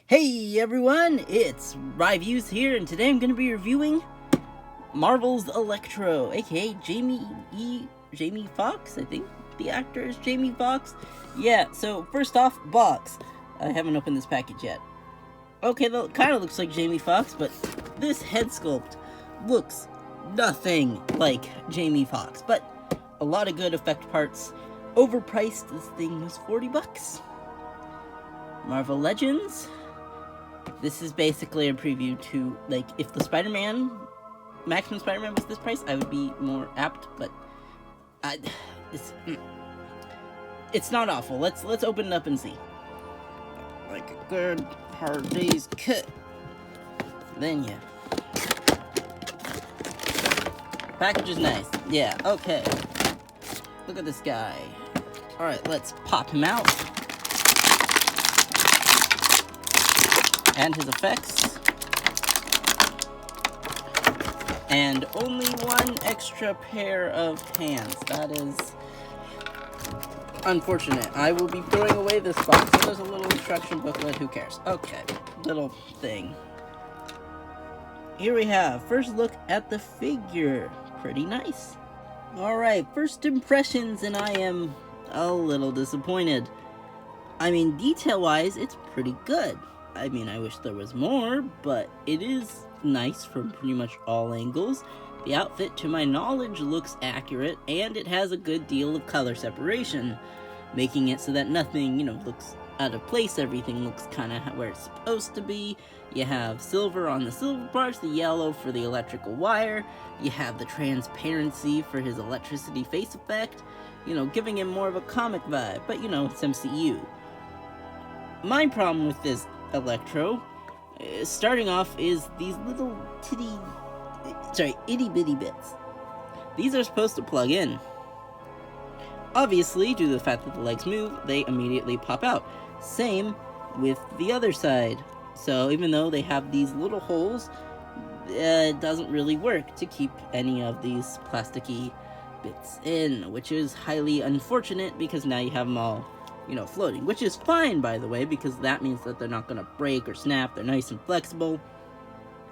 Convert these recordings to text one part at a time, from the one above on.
Hey everyone, it's Ryviews here, and today I'm going to be reviewing Marvel's Electro, aka Jamie Foxx, I think the actor is Jamie Foxx. Yeah, so first off, box. I haven't opened this package yet. Okay, that kind of looks like Jamie Foxx, but this head sculpt looks nothing like Jamie Foxx, but a lot of good effect parts. Overpriced, this thing was 40 bucks. Marvel Legends. This is basically a preview to, like, if the Maximum Spider-Man was this price, I would be more apt, but it's not awful. Let's open it up and see. Like a good hard day's cut. Then yeah. Package is nice. Yeah, okay. Look at this guy. Alright, let's pop him out. And his effects. And only one extra pair of hands. That is unfortunate. I will be throwing away this box. So there's a little instruction booklet. Who cares? Okay. Little thing. Here we have first look at the figure. Pretty nice. Alright, first impressions, and I am a little disappointed. I mean, detail-wise, it's pretty good. I mean, I wish there was more, but it is nice from pretty much all angles. The outfit, to my knowledge, looks accurate, and it has a good deal of color separation, making it so that nothing, looks out of place. Everything looks kind of where it's supposed to be. You have silver on the silver parts, the yellow for the electrical wire. You have the transparency for his electricity face effect, giving him more of a comic vibe, but it's MCU. My problem with this Electro, starting off, is these little itty bitty bits. These are supposed to plug in. Obviously, due to the fact that the legs move, they immediately pop out. Same with the other side. So even though they have these little holes, it doesn't really work to keep any of these plasticky bits in, which is highly unfortunate because now you have them all floating, which is fine, by the way, because that means that they're not going to break or snap. They're nice and flexible.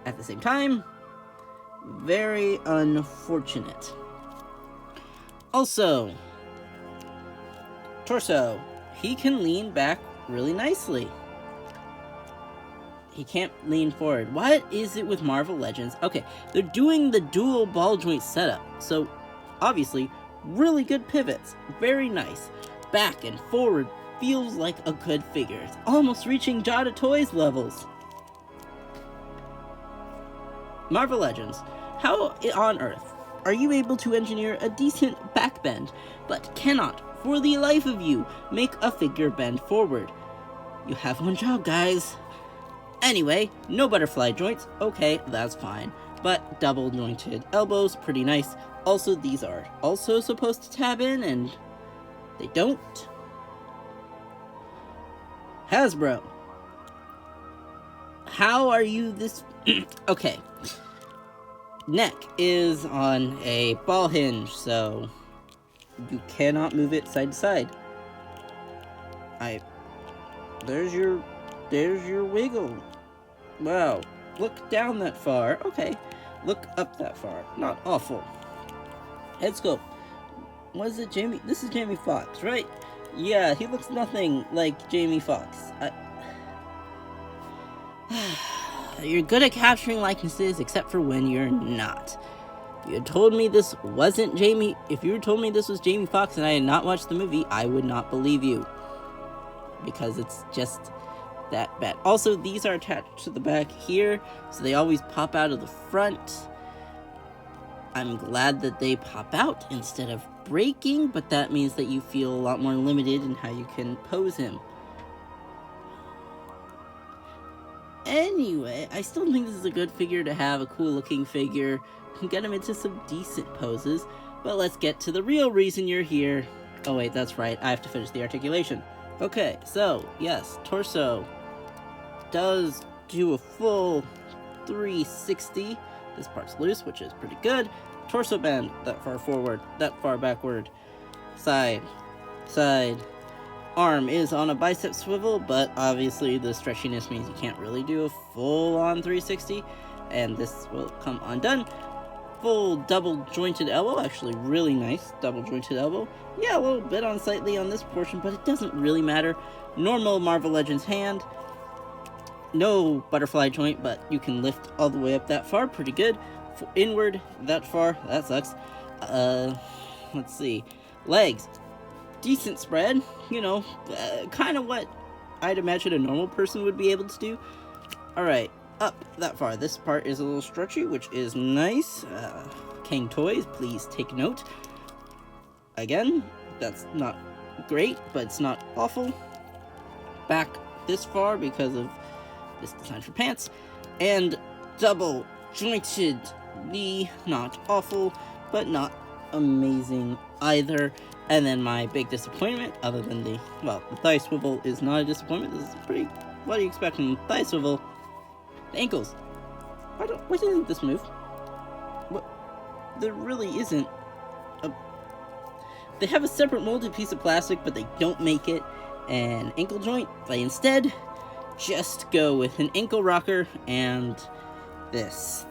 At the same time, very unfortunate. Also, torso. He can lean back really nicely. He can't lean forward. What is it with Marvel Legends? Okay, they're doing the dual ball joint setup, so obviously, really good pivots. Very nice. Back and forward feels like a good figure. It's almost reaching Jada Toys levels. Marvel Legends. How on earth are you able to engineer a decent back bend, but cannot, for the life of you, make a figure bend forward? You have one job, guys. Anyway, no butterfly joints. Okay, that's fine. But double jointed elbows, pretty nice. Also, these are also supposed to tab in, and they don't. Hasbro. How are you this... Okay. Neck is on a ball hinge, so you cannot move it side to side. There's your wiggle. Wow. Look down that far. Okay. Look up that far. Not awful. Head sculpt. What is it, Jamie? This is Jamie Foxx, right? Yeah, he looks nothing like Jamie Foxx. You're good at capturing likenesses, except for when you're not. If you had told me this wasn't Jamie, if you had told me this was Jamie Foxx and I had not watched the movie, I would not believe you. Because it's just that bad. Also, these are attached to the back here, so they always pop out of the front. I'm glad that they pop out instead of breaking, but that means that you feel a lot more limited in how you can pose him. Anyway, I still think this is a good figure to have, a cool looking figure. You can get him into some decent poses, but let's get to the real reason you're here. Oh wait, that's right, I have to finish the articulation. Okay, so, yes, torso does do a full 360. This part's loose, which is pretty good. Torso bend, that far forward, that far backward. Side, side, arm is on a bicep swivel, but obviously the stretchiness means you can't really do a full-on 360, and this will come undone. Full double jointed elbow, actually really nice double jointed elbow. Yeah, a little bit unsightly on this portion, but it doesn't really matter. Normal Marvel Legends hand. No butterfly joint, but you can lift all the way up that far, pretty good. Inward that far, that sucks. Let's see. Legs. Decent spread, you know, kind of what I'd imagine a normal person would be able to do. Alright, up that far. This part is a little stretchy, which is nice. King Toys, please take note. Again, that's not great, but it's not awful. Back this far because of this design for pants. And double jointed knee, not awful, but not amazing either. And then my big disappointment, other than the thigh swivel is not a disappointment. This is pretty, what do you expect from the thigh swivel? The ankles. Why doesn't this move? What? There really isn't a... They have a separate molded piece of plastic, but they don't make it an ankle joint. They instead just go with an ankle rocker and this.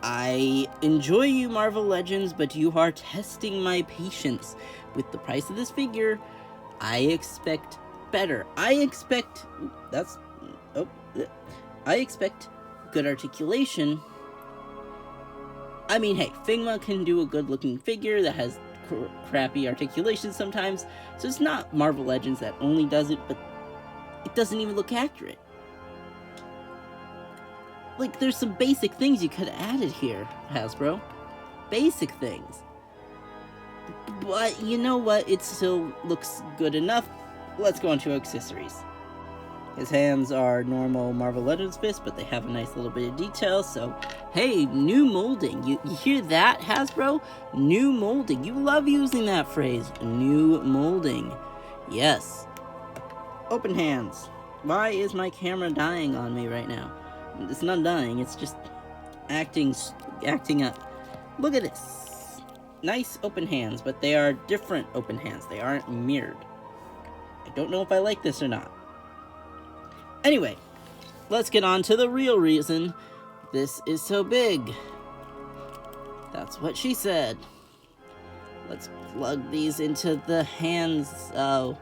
I enjoy you, Marvel Legends, but you are testing my patience. With the price of this figure, I expect better. I expect good articulation. I mean, hey, Figma can do a good-looking figure that has crappy articulation sometimes, so it's not Marvel Legends that only does it, but it doesn't even look accurate. Like, there's some basic things you could have added here, Hasbro. Basic things. But you know what? It still looks good enough. Let's go on to accessories. His hands are normal Marvel Legends fists, but they have a nice little bit of detail, so hey, new molding. You hear that, Hasbro? New molding. You love using that phrase. New molding. Yes. Open hands. Why is my camera dying on me right now? It's not dying, it's just acting up. Look at this. Nice open hands, but they are different open hands. They aren't mirrored. I don't know if I like this or not. Anyway, let's get on to the real reason this is so big. That's what she said. Let's plug these into the hands. Oh,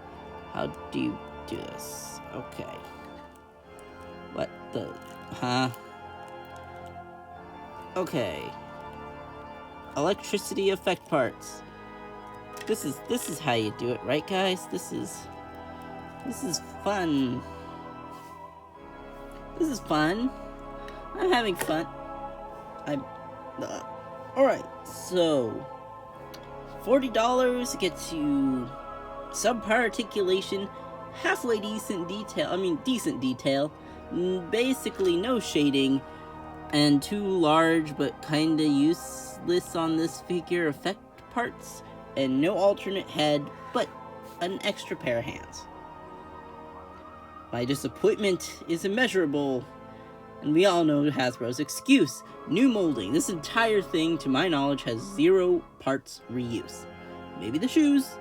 how do you do this? Okay. What the... Huh? Okay. Electricity effect parts. This is how you do it, right, guys? This is fun. This is fun. I'm having fun. Alright, so $40 gets you subpar articulation, halfway decent detail, basically no shading, and two large but kinda useless on this figure effect parts, and no alternate head, but an extra pair of hands. My disappointment is immeasurable, and we all know Hasbro's excuse. New molding. This entire thing, to my knowledge, has 0 parts reuse. Maybe the shoes,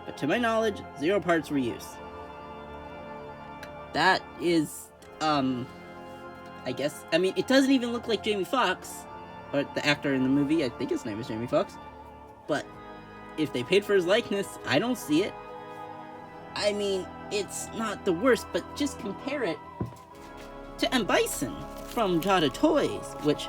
but to my knowledge, 0 parts reuse. That is, I guess, I mean, it doesn't even look like Jamie Foxx, or the actor in the movie. I think his name is Jamie Foxx, but if they paid for his likeness, I don't see it. I mean, it's not the worst, but just compare it to M. Bison from Jada Toys, which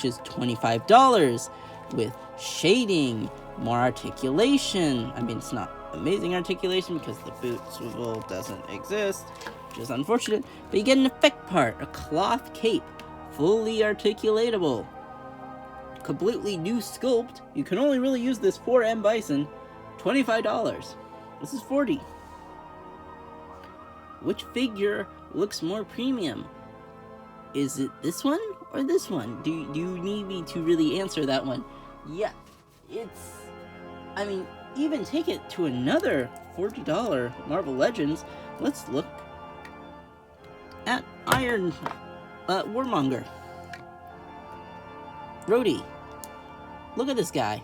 is $25 with shading, more articulation. I mean, it's not amazing articulation because the boot swivel doesn't exist, which is unfortunate, but you get an effect part, a cloth cape, fully articulatable, completely new sculpt. You can only really use this for M. Bison. $25. This is $40. Which figure looks more premium? Is it this one or this one? Do you need me to really answer that one? Yeah, it's... I mean, even take it to another $40 Marvel Legends. Let's look at Iron Warmonger. Rhodey. Look at this guy.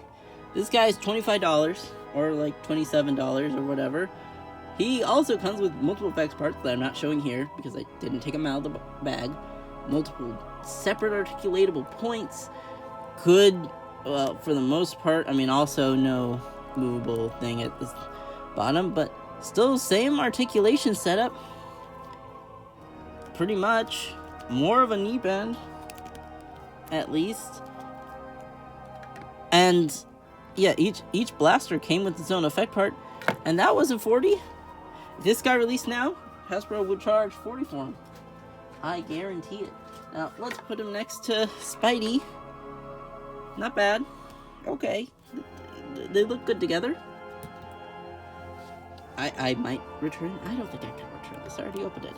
This guy is $25. or like $27 or whatever. He also comes with multiple effects parts that I'm not showing here because I didn't take them out of the bag. Multiple separate articulatable points. Good, well, for the most part. I mean, also no movable thing at the bottom, but still same articulation setup. Pretty much. More of a knee bend, at least. And yeah, each blaster came with its own effect part, and that wasn't $40. If this got released now, Hasbro would charge $40 for him. I guarantee it. Now, let's put him next to Spidey. Not bad. Okay. They look good together. I might return. I don't think I can return this. I already opened it.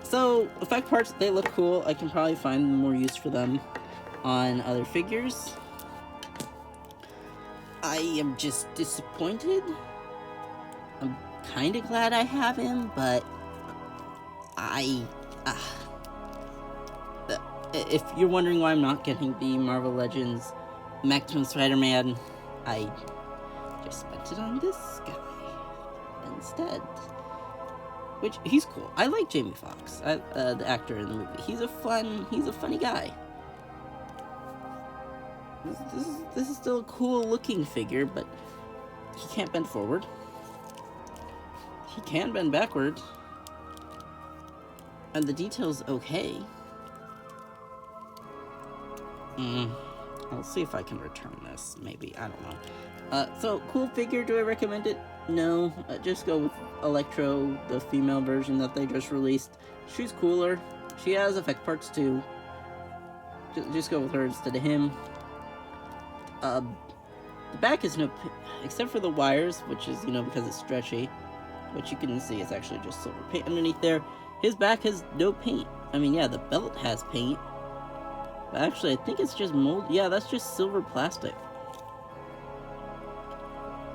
So, effect parts, they look cool. I can probably find more use for them on other figures. I am just disappointed. I'm kind of glad I have him, but if you're wondering why I'm not getting the Marvel Legends Maximum Spider-Man, I just spent it on this guy instead. Which, he's cool. I like Jamie Foxx, the actor in the movie. He's a funny guy. This is still a cool looking figure, but he can't bend forward. He can bend backward. And the detail's okay. I'll see if I can return this, maybe. I don't know. So, cool figure. Do I recommend it? No. Just go with Electro, the female version that they just released. She's cooler. She has effect parts too. Just go with her instead of him. The back is no... except for the wires, which is, because it's stretchy. Which you can see it's actually just silver paint underneath there. His back has no paint. I mean, yeah, the belt has paint. But actually, I think it's just mold. Yeah, that's just silver plastic.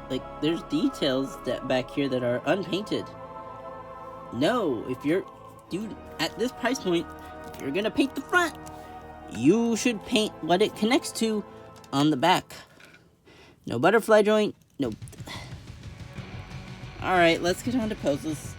Like, there's details back here that are unpainted. No, if you're... Dude, at this price point, if you're gonna paint the front, you should paint what it connects to on the back. No butterfly joint, no... Alright, let's get on to poses.